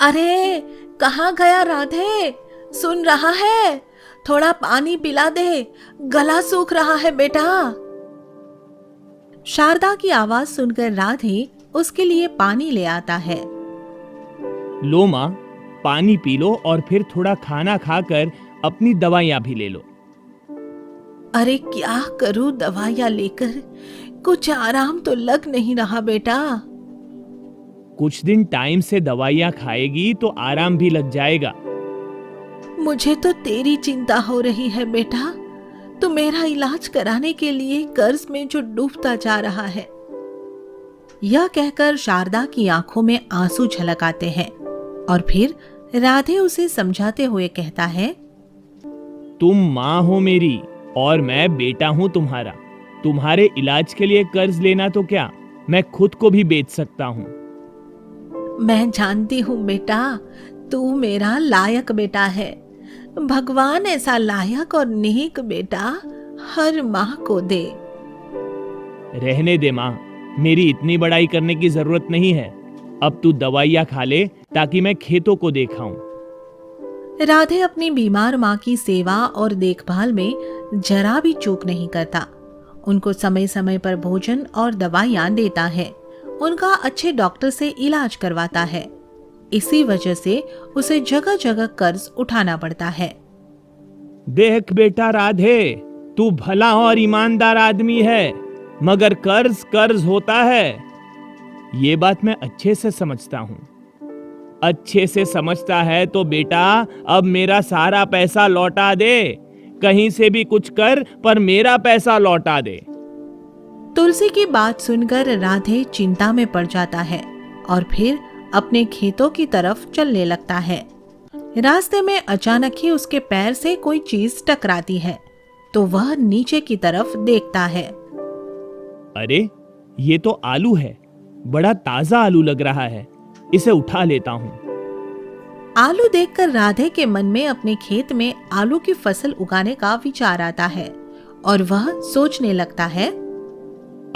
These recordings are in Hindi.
अरे कहाँ गया राधे? सुन रहा है? थोड़ा पानी पिला दे, गला सूख रहा है बेटा। शारदा की आवाज सुनकर राधे उसके लिए पानी ले आता है। लो माँ, पानी पी लो और फिर थोड़ा खाना खाकर अपनी दवाइयाँ भी ले लो। अरे क्या करूं दवाइयाँ लेकर, कुछ आराम तो लग नहीं रहा बेटा। कुछ दिन टाइम से दवाइयाँ खाएगी तो आराम भी लग जाएगा। मुझे तो तेरी चिंता हो रही है बेटा। तू मेरा इलाज कराने के लिए कर्ज में जो डूबता जा रहा है। यह कहकर शारदा की आंखों में आंसू झलक आते हैं और फिर राधे उसे समझाते हुए कहता है, तुम माँ हो मेरी और मैं बेटा हूँ तुम्हारा। तुम्हारे इलाज के लिए कर्ज लेना तो क्या, मैं खुद को भी बेच सकता हूँ। मैं जानती हूँ बेटा, तू मेरा लायक बेटा है। भगवान ऐसा लायक और नेक बेटा हर माँ को दे। रहने दे माँ, मेरी इतनी बड़ाई करने की जरूरत नहीं है। अब तू दवाइयाँ खा ले ताकि मैं खेतों को देखाऊं। राधे अपनी बीमार माँ की सेवा और देखभाल में जरा भी चूक नहीं करता। उनको समय समय पर भोजन और दवाइयाँ देता है। उनका अच्छे डॉक्टर से इलाज करवाता है। इसी वजह से उसे जगह जगह कर्ज उठाना पड़ता है। देख बेटा राधे, तू भला और ईमानदार आदमी है, मगर कर्ज कर्ज होता है। ये बात मैं अच्छे से समझता हूँ। अच्छे से समझता है तो बेटा अब मेरा सारा पैसा लौटा दे। कहीं से भी कुछ कर, पर मेरा पैसा लौटा दे। तुलसी की बात सुनकर राधे चिंता में पड़ जाता है और फिर अपने खेतों की तरफ चलने लगता है। रास्ते में अचानक ही उसके पैर से कोई चीज टकराती है तो वह नीचे की तरफ देखता है। अरे ये तो आलू है, बड़ा ताजा आलू लग रहा है, इसे उठा लेता हूँ। आलू देखकर राधे के मन में अपने खेत में आलू की फसल उगाने का विचार आता है और वह सोचने लगता है,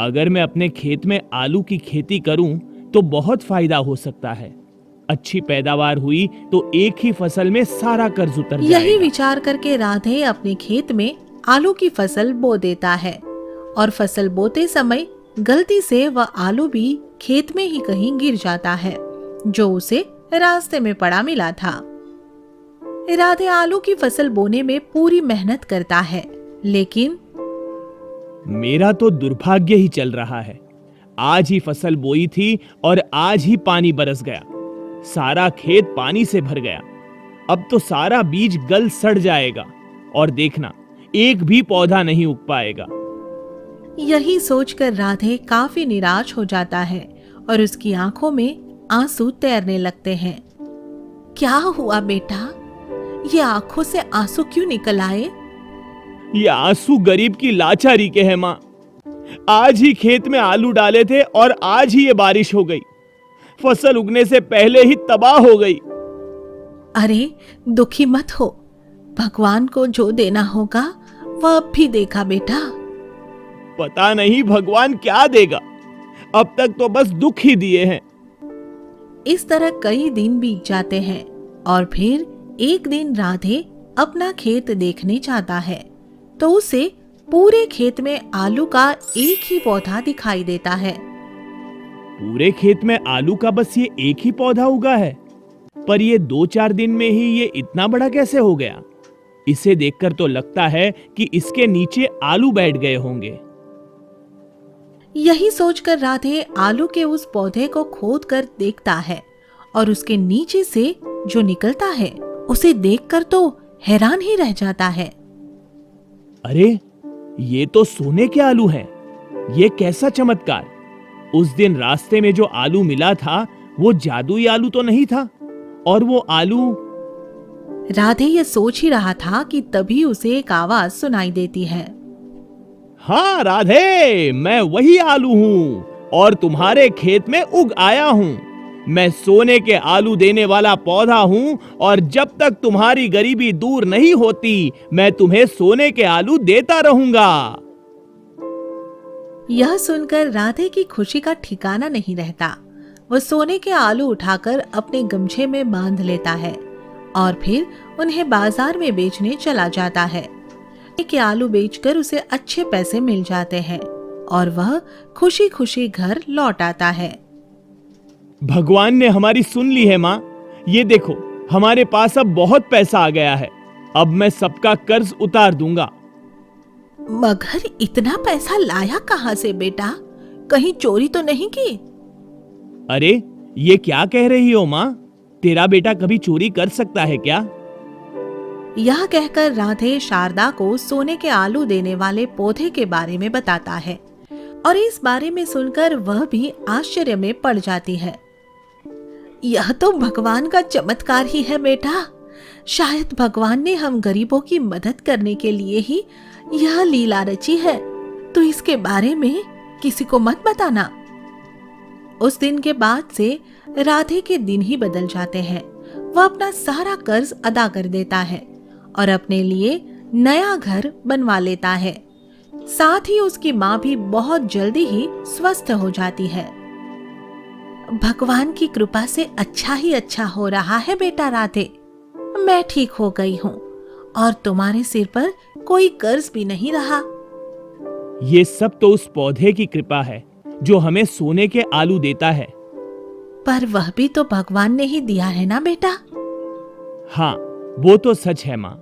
अगर मैं अपने खेत में आलू की खेती करूं तो बहुत फायदा हो सकता है। अच्छी पैदावार हुई तो एक ही फसल में सारा कर्ज उतर जाएगा। यही विचार करके राधे अपने खेत में आलू की फसल बो देता है और फसल बोते समय गलती से वह आलू भी खेत में ही कहीं गिर जाता है जो उसे रास्ते में पड़ा मिला था। राधे आलू की फसल बोने में पूरी मेहनत करता है, लेकिन मेरा तो दुर्भाग्य ही चल रहा है। आज ही फसल बोई थी और आज ही पानी बरस गया। सारा खेत पानी से भर गया। अब तो सारा बीज गल सड़ जाएगा और देखना एक भी पौधा नहीं उग पाएगा। यही सोचकर राधे काफी निराश हो जाता है और उसकी आंखों में आंसू तैरने लगते हैं। क्या हुआ बेटा? ये आंखों से आंसू क्यों निकल आए? ये आंसू गरीब की लाचारी के हैं माँ। आज ही खेत में आलू डाले थे और आज ही ये बारिश हो गई। फसल उगने से पहले ही तबाह हो गई। अरे दुखी मत हो, भगवान को जो देना होगा वह अब भी देगा बेटा। पता नहीं भगवान क्या देगा, अब तक तो बस दुख ही दिए हैं। इस तरह कई दिन बीत जाते हैं और फिर एक दिन राधे अपना खेत देखने जाता है तो उसे पूरे खेत में आलू का एक ही पौधा दिखाई देता है। पूरे खेत में आलू का बस ये एक ही पौधा उगा है, पर ये 2-4 दिन में ही ये इतना बड़ा कैसे हो गया? इसे देखकर तो लगता है कि इसके नीचे आलू बैठ गए होंगे। यही सोचकर राधे आलू के उस पौधे को खोदकर देखता है और उसके नीचे से जो निकलता है उसे देखकर तो हैरान ही रह जाता है। अरे ये तो सोने के आलू हैं। ये कैसा चमत्कार! उस दिन रास्ते में जो आलू मिला था वो जादुई आलू तो नहीं था। और वो आलू... राधे ये सोच ही रहा था कि तभी उसे एक आवाज सुनाई देती है। हाँ राधे, मैं वही आलू हूँ और तुम्हारे खेत में उग आया हूँ। मैं सोने के आलू देने वाला पौधा हूँ और जब तक तुम्हारी गरीबी दूर नहीं होती मैं तुम्हें सोने के आलू देता रहूंगा। यह सुनकर राधे की खुशी का ठिकाना नहीं रहता। वो सोने के आलू उठाकर अपने गमछे में बांध लेता है और फिर उन्हें बाजार में बेचने चला जाता है। के आलू बेचकर उसे अच्छे पैसे मिल जाते हैं और वह खुशी खुशी घर लौट आता है। भगवान ने हमारी सुन ली है माँ। ये देखो, हमारे पास अब बहुत पैसा आ गया है। अब मैं सबका कर्ज उतार दूंगा। मगर इतना पैसा लाया कहाँ से बेटा? कहीं चोरी तो नहीं की? अरे, ये क्या कह रही हो माँ? तेरा बेटा कभी चोरी कर सकता है क्या? यह कहकर राधे शारदा को सोने के आलू देने वाले पौधे के बारे में बताता है और इस बारे में सुनकर वह भी आश्चर्य में पड़ जाती है। यह तो भगवान का चमत्कार ही है बेटा। शायद भगवान ने हम गरीबों की मदद करने के लिए ही यह लीला रची है। तो इसके बारे में किसी को मत बताना। उस दिन के बाद से राधे के दिन ही बदल जाते हैं। वह अपना सारा कर्ज अदा कर देता है और अपने लिए नया घर बनवा लेता है। साथ ही उसकी माँ भी बहुत जल्दी ही स्वस्थ हो जाती है। भगवान की कृपा से अच्छा ही अच्छा हो रहा है बेटा राधे। मैं ठीक हो गई हूँ और तुम्हारे सिर पर कोई कर्ज भी नहीं रहा। ये सब तो उस पौधे की कृपा है जो हमें सोने के आलू देता है। पर वह भी तो भगवान ने ही दिया है ना बेटा। हाँ, वो तो सच है माँ।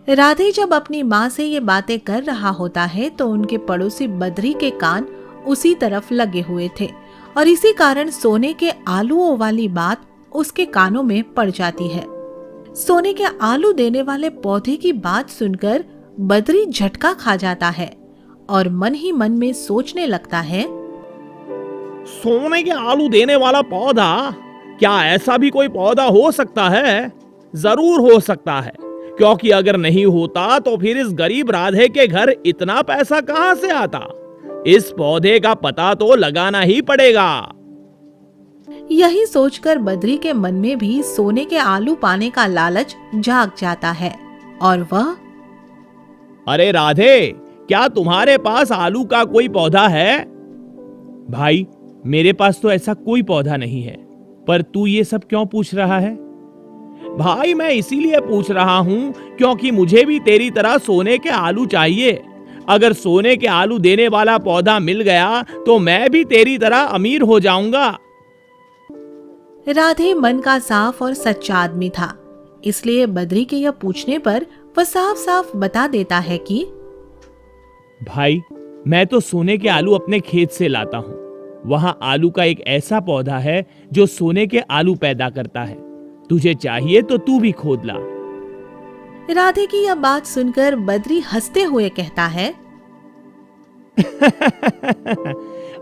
राधे जब अपनी माँ से ये बातें कर रहा होता है तो उनके पड़ोसी बद्री के कान उसी तरफ लगे हुए थे और इसी कारण सोने के आलूओं वाली बात उसके कानों में पड़ जाती है। सोने के आलू देने वाले पौधे की बात सुनकर बद्री झटका खा जाता है और मन ही मन में सोचने लगता है, सोने के आलू देने वाला पौधा? क्या ऐसा भी कोई पौधा हो सकता है? जरूर हो सकता है, क्योंकि अगर नहीं होता तो फिर इस गरीब राधे के घर इतना पैसा कहां से आता? इस पौधे का पता तो लगाना ही पड़ेगा। यही सोचकर बद्री के मन में भी सोने के आलू पाने का लालच जाग जाता है और वह, अरे राधे, क्या तुम्हारे पास आलू का कोई पौधा है? भाई, मेरे पास तो ऐसा कोई पौधा नहीं है, पर तू ये सब क्यों पूछ रहा है? भाई, मैं इसीलिए पूछ रहा हूं क्योंकि मुझे भी तेरी तरह सोने के आलू चाहिए। अगर सोने के आलू देने वाला पौधा मिल गया तो मैं भी तेरी तरह अमीर हो जाऊंगा। राधे मन का साफ और सच्चा आदमी था, इसलिए बद्री के यह पूछने पर वह साफ साफ बता देता है कि भाई, मैं तो सोने के आलू अपने खेत से लाता हूँ। वहां आलू का एक ऐसा पौधा है जो सोने के आलू पैदा करता है। तुझे चाहिए तो तू भी खोद ला। राधे की यह बात सुनकर बद्री हंसते हुए कहता है,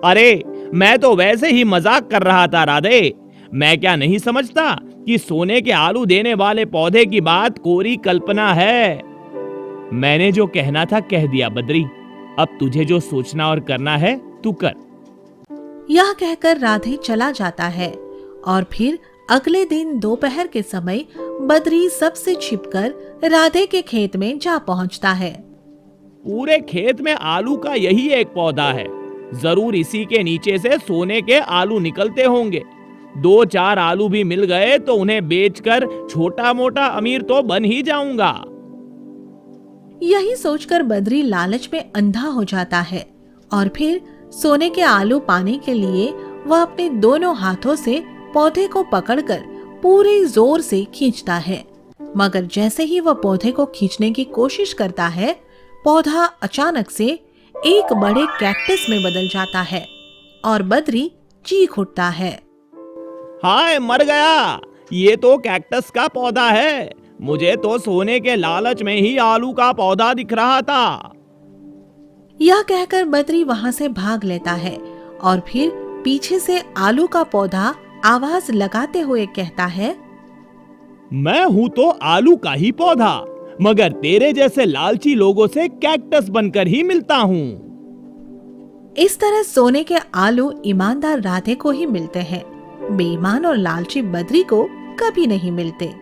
अरे, मैं तो वैसे ही मजाक कर रहा था राधे। मैं क्या नहीं समझता कि सोने के आलू देने वाले पौधे की बात कोरी कल्पना है। मैंने जो कहना था कह दिया बद्री। अब तुझे जो सोचना और करना है तू कर। यह कहकर राधे चला जाता है और फिर अगले दिन दोपहर के समय बद्री सबसे छिपकर राधे के खेत में जा पहुंचता है। पूरे खेत में आलू का यही एक पौधा है। जरूर इसी के नीचे से सोने के आलू निकलते होंगे। 2-4 आलू भी मिल गए तो उन्हें बेचकर छोटा मोटा अमीर तो बन ही जाऊंगा। यही सोचकर बद्री लालच में अंधा हो जाता है और फिर सोने के आलू पाने के लिए वह अपने दोनों हाथों से पौधे को पकड़कर पूरे जोर से खींचता है। मगर जैसे ही वह पौधे को खींचने की कोशिश करता है, पौधा अचानक से एक बड़े कैक्टस में बदल जाता है और बद्री चीख उठता है, हाय, मर गया। ये तो कैक्टस का पौधा है। मुझे तो सोने के लालच में ही आलू का पौधा दिख रहा था। यह कहकर बद्री वहां से भाग लेता है और फिर पीछे से आलू का पौधा आवाज लगाते हुए कहता है, मैं हूं तो आलू का ही पौधा, मगर तेरे जैसे लालची लोगों से कैक्टस बनकर ही मिलता हूँ। इस तरह सोने के आलू ईमानदार राधे को ही मिलते हैं, बेईमान और लालची बद्री को कभी नहीं मिलते।